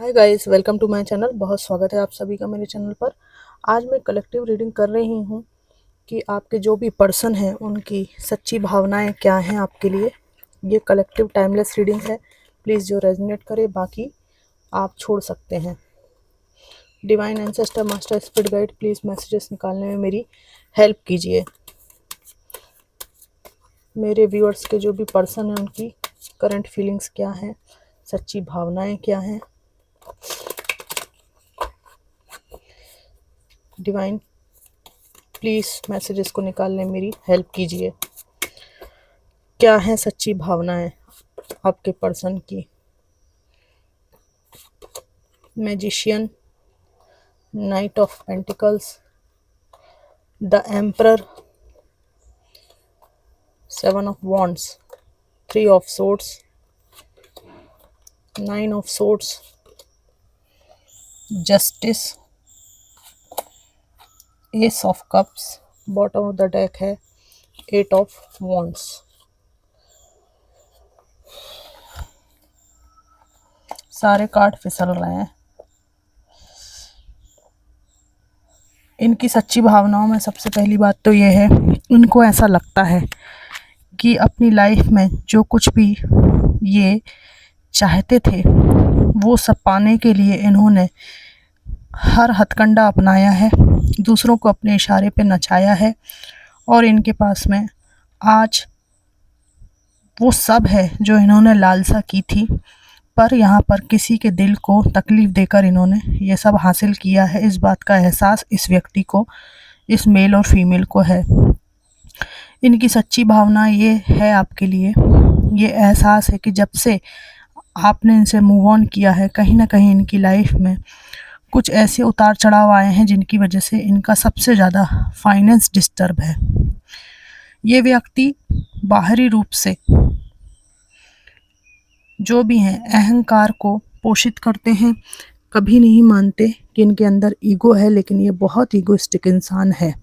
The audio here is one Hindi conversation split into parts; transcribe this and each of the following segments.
Hi guys, welcome to my channel. बहुत स्वागत है आप सभी का मेरे चैनल पर। आज मैं कलेक्टिव रीडिंग कर रही हूँ कि आपके जो भी पर्सन हैं उनकी सच्ची भावनाएं क्या हैं आपके लिए। ये कलेक्टिव टाइमलेस रीडिंग है। प्लीज़ जो रेजोनेट करे, बाकी आप छोड़ सकते हैं। Divine ancestor, master, spirit guide, please messages निकालने में मेरी हेल्प कीजिए। मेरे व्यूअर्स के जो भी पर्सन हैं उनकी करंट फीलिंग्स क्या हैं, सच्ची भावनाएं क्या हैं। डिवाइन प्लीज़ मैसेजेस को निकालने में मेरी हेल्प कीजिए। क्या है सच्ची भावनाएं आपके पर्सन की। Magician, night of pentacles, the emperor, seven of wands, three of swords, nine of swords, justice, S of cups, bottom of the deck है एट ऑफ वॉन्ड्स। सारे कार्ड फिसल रहे हैं। इनकी सच्ची भावनाओं में सबसे पहली बात तो ये है, इनको ऐसा लगता है कि अपनी लाइफ में जो कुछ भी ये चाहते थे वो सब पाने के लिए इन्होंने हर हथकंडा अपनाया है, दूसरों को अपने इशारे पे नचाया है और इनके पास में आज वो सब है जो इन्होंने लालसा की थी। पर यहाँ पर किसी के दिल को तकलीफ़ देकर इन्होंने ये सब हासिल किया है। इस बात का एहसास इस व्यक्ति को, इस मेल और फीमेल को है। इनकी सच्ची भावना ये है आपके लिए, ये एहसास है कि जब से आपने इनसे मूव ऑन किया है, कहीं ना कहीं इनकी लाइफ में कुछ ऐसे उतार चढ़ाव आए हैं जिनकी वजह से इनका सबसे ज़्यादा फाइनेंस डिस्टर्ब है। ये व्यक्ति बाहरी रूप से जो भी हैं अहंकार को पोषित करते हैं, कभी नहीं मानते कि इनके अंदर ईगो है, लेकिन ये बहुत ईगोइस्टिक इंसान है।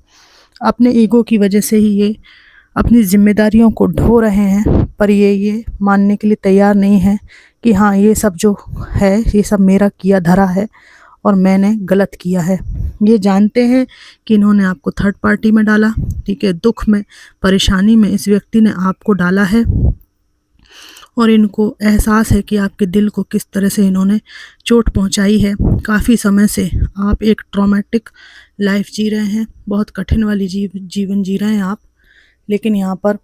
अपने ईगो की वजह से ही ये अपनी जिम्मेदारियों को ढो रहे हैं, पर ये मानने के लिए तैयार नहीं है कि हाँ, ये सब जो है ये सब मेरा किया धरा है और मैंने गलत किया है। ये जानते हैं कि इन्होंने आपको थर्ड पार्टी में डाला, ठीक है, दुख में, परेशानी में इस व्यक्ति ने आपको डाला है और इनको एहसास है कि आपके दिल को किस तरह से इन्होंने चोट पहुंचाई है। काफ़ी समय से आप एक ट्रॉमेटिक लाइफ जी रहे हैं, बहुत कठिन वाली जीवन जी रहे हैं आप, लेकिन यहाँ पर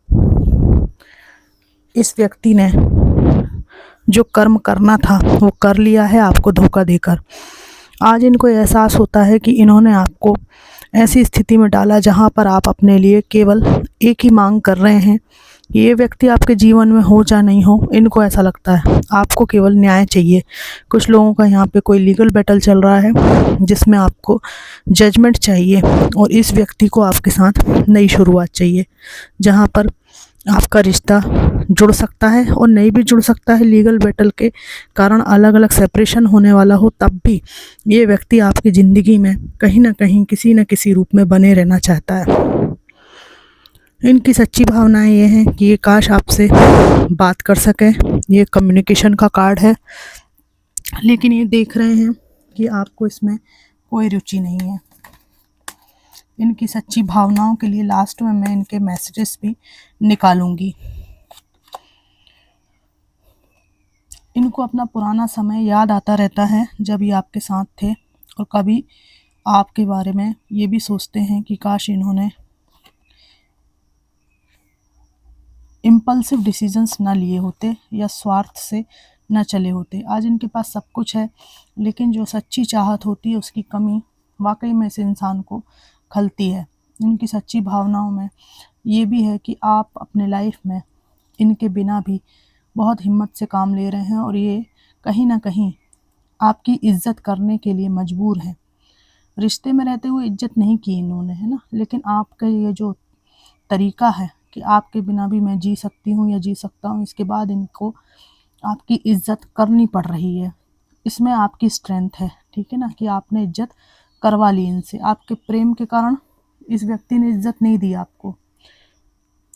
इस व्यक्ति ने जो कर्म करना था वो कर लिया है आपको धोखा देकर। आज इनको एहसास होता है कि इन्होंने आपको ऐसी स्थिति में डाला जहाँ पर आप अपने लिए केवल एक ही मांग कर रहे हैं, ये व्यक्ति आपके जीवन में हो या नहीं हो। इनको ऐसा लगता है आपको केवल न्याय चाहिए। कुछ लोगों का यहाँ पे कोई लीगल बैटल चल रहा है जिसमें आपको जजमेंट चाहिए और इस व्यक्ति को आपके साथ नई शुरुआत चाहिए, जहाँ पर आपका रिश्ता जुड़ सकता है और नहीं भी जुड़ सकता है। लीगल बैटल के कारण अलग अलग सेपरेशन होने वाला हो, तब भी ये व्यक्ति आपकी ज़िंदगी में कहीं ना कहीं किसी न किसी रूप में बने रहना चाहता है। इनकी सच्ची भावनाएं ये हैं कि ये काश आपसे बात कर सकें। ये कम्युनिकेशन का कार्ड है, लेकिन ये देख रहे हैं कि आपको इसमें कोई रुचि नहीं है। इनकी सच्ची भावनाओं के लिए लास्ट में मैं इनके मैसेजेस भी निकालूंगी। इनको अपना पुराना समय याद आता रहता है जब ये आपके साथ थे, और कभी आपके बारे में ये भी सोचते हैं कि काश इन्होंने इम्पल्सिव डिसीजंस ना लिए होते या स्वार्थ से ना चले होते। आज इनके पास सब कुछ है, लेकिन जो सच्ची चाहत होती है उसकी कमी वाकई में इस इंसान को खलती है। इनकी सच्ची भावनाओं में ये भी है कि आप अपने लाइफ में इनके बिना भी बहुत हिम्मत से काम ले रहे हैं और ये कहीं ना कहीं आपकी इज्जत करने के लिए मजबूर हैं। रिश्ते में रहते हुए इज्जत नहीं की इन्होंने, है ना, लेकिन आपका ये जो तरीका है कि आपके बिना भी मैं जी सकती हूँ या जी सकता हूँ, इसके बाद इनको आपकी इज्जत करनी पड़ रही है। इसमें आपकी स्ट्रेंथ है, ठीक है ना, कि आपने इज्जत करवा ली इनसे। आपके प्रेम के कारण इस व्यक्ति ने इज्जत नहीं दी आपको,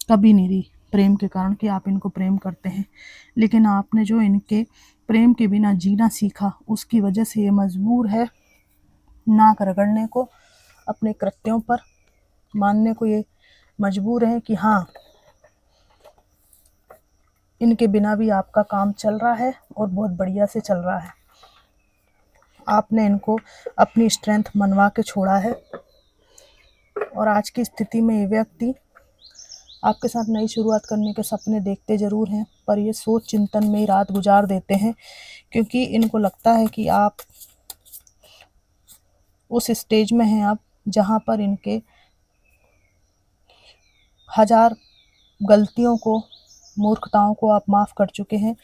कभी नहीं दी, प्रेम के कारण कि आप इनको प्रेम करते हैं, लेकिन आपने जो इनके प्रेम के बिना जीना सीखा उसकी वजह से ये मजबूर है नाक रगड़ने को, अपने कृत्यों पर मानने को ये मजबूर है कि हाँ, इनके बिना भी आपका काम चल रहा है और बहुत बढ़िया से चल रहा है। आपने इनको अपनी स्ट्रेंथ मनवा के छोड़ा है और आज की स्थिति में ये व्यक्ति आपके साथ नई शुरुआत करने के सपने देखते ज़रूर हैं, पर ये सोच चिंतन में ही रात गुजार देते हैं, क्योंकि इनको लगता है कि आप उस स्टेज में हैं अब जहाँ पर इनके हजार गलतियों को, मूर्खताओं को आप माफ़ कर चुके हैं,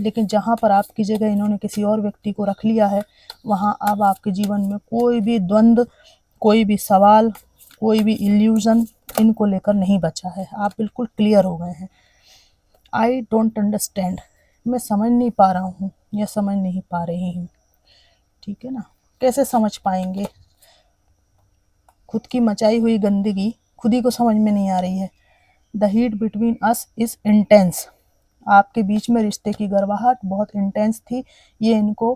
लेकिन जहाँ पर आपकी जगह इन्होंने किसी और व्यक्ति को रख लिया है, वहाँ अब आपके जीवन में कोई भी द्वंद्व, कोई भी सवाल, कोई भी इल्यूज़न इनको लेकर नहीं बचा है। आप बिल्कुल क्लियर हो गए हैं। आई डोंट अंडरस्टैंड, मैं समझ नहीं पा रहा हूँ या समझ नहीं पा रही हूँ। ठीक है ना, कैसे समझ पाएंगे? खुद की मचाई हुई गंदगी खुद ही को समझ में नहीं आ रही है। The heat between us is intense, आपके बीच में रिश्ते की गर्वाहट बहुत इंटेंस थी, ये इनको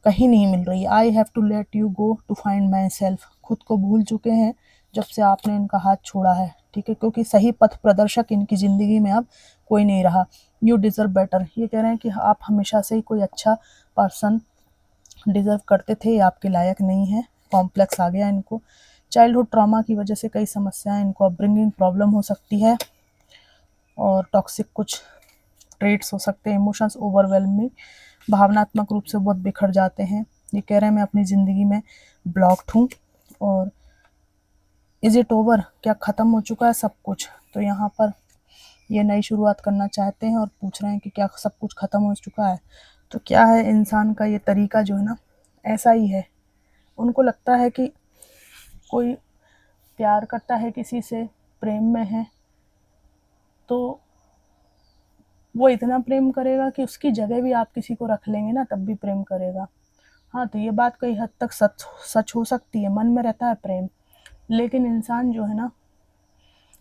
कहीं नहीं मिल रही। I have to let you go to find myself, खुद को भूल चुके हैं जब से आपने इनका हाथ छोड़ा है। ठीक है, क्योंकि सही पथ प्रदर्शक इनकी ज़िंदगी में अब कोई नहीं रहा। यू डिज़र्व बेटर, ये कह रहे हैं कि आप हमेशा से ही कोई अच्छा पर्सन डिज़र्व करते थे, ये आपके लायक नहीं है। कॉम्प्लेक्स आ गया इनको। चाइल्डहुड ट्रॉमा की वजह से कई समस्याएं इनको अपब्रिंगिंग प्रॉब्लम हो सकती है और टॉक्सिक कुछ ट्रेट्स हो सकते हैं। इमोशंस ओवरवेलमिंग, भावनात्मक रूप से बहुत बिखर जाते हैं। ये कह रहे हैं मैं अपनी ज़िंदगी में ब्लॉक्ड हूँ। और इज़ इट ओवर, क्या ख़त्म हो चुका है सब कुछ? तो यहाँ पर ये नई शुरुआत करना चाहते हैं और पूछ रहे हैं कि क्या सब कुछ ख़त्म हो चुका है? तो क्या है, इंसान का ये तरीका जो है ना, ऐसा ही है। उनको लगता है कि कोई प्यार करता है किसी से, प्रेम में है, तो वो इतना प्रेम करेगा कि उसकी जगह भी आप किसी को रख लेंगे ना तब भी प्रेम करेगा। हाँ, तो ये बात कई हद तक सच हो सकती है, मन में रहता है प्रेम, लेकिन इंसान जो है ना,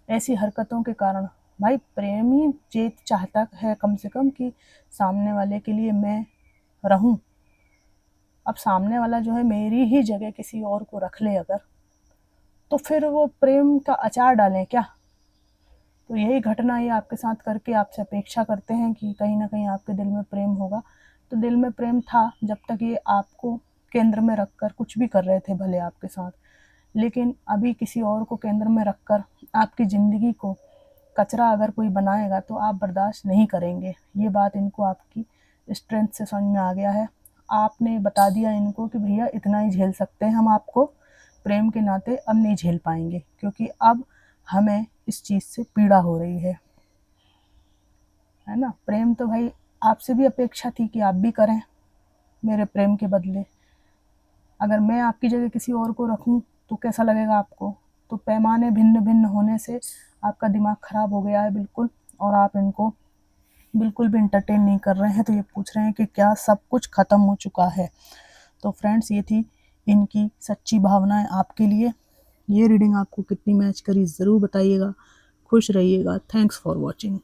ऐसी हरकतों के कारण, भाई प्रेम ही ये चाहता है कम से कम कि सामने वाले के लिए मैं रहूं। अब सामने वाला जो है मेरी ही जगह किसी और को रख ले अगर, तो फिर वो प्रेम का अचार डालें क्या? तो यही घटना ये आपके साथ करके आपसे अपेक्षा करते हैं कि कहीं ना कहीं आपके दिल में प्रेम होगा। तो दिल में प्रेम था जब तक ये आपको केंद्र में रखकर कुछ भी कर रहे थे भले आपके साथ, लेकिन अभी किसी और को केंद्र में रखकर आपकी ज़िंदगी को कचरा अगर कोई बनाएगा तो आप बर्दाश्त नहीं करेंगे। ये बात इनको आपकी स्ट्रेंथ से समझ में आ गया है। आपने बता दिया इनको कि भैया इतना ही झेल सकते हैं हम, आपको प्रेम के नाते अब नहीं झेल पाएंगे, क्योंकि अब हमें इस चीज़ से पीड़ा हो रही है ना। प्रेम तो भाई आपसे भी अपेक्षा थी कि आप भी करें मेरे प्रेम के बदले। अगर मैं आपकी जगह किसी और को रखूं तो कैसा लगेगा आपको? तो पैमाने भिन्न भिन्न होने से आपका दिमाग ख़राब हो गया है बिल्कुल, और आप इनको बिल्कुल भी इंटरटेन नहीं कर रहे हैं। तो ये पूछ रहे हैं कि क्या सब कुछ ख़त्म हो चुका है? तो फ्रेंड्स, ये थी इनकी सच्ची भावनाएं आपके लिए। ये रीडिंग आपको कितनी मैच करी ज़रूर बताइएगा। खुश रहिएगा। Thanks for watching.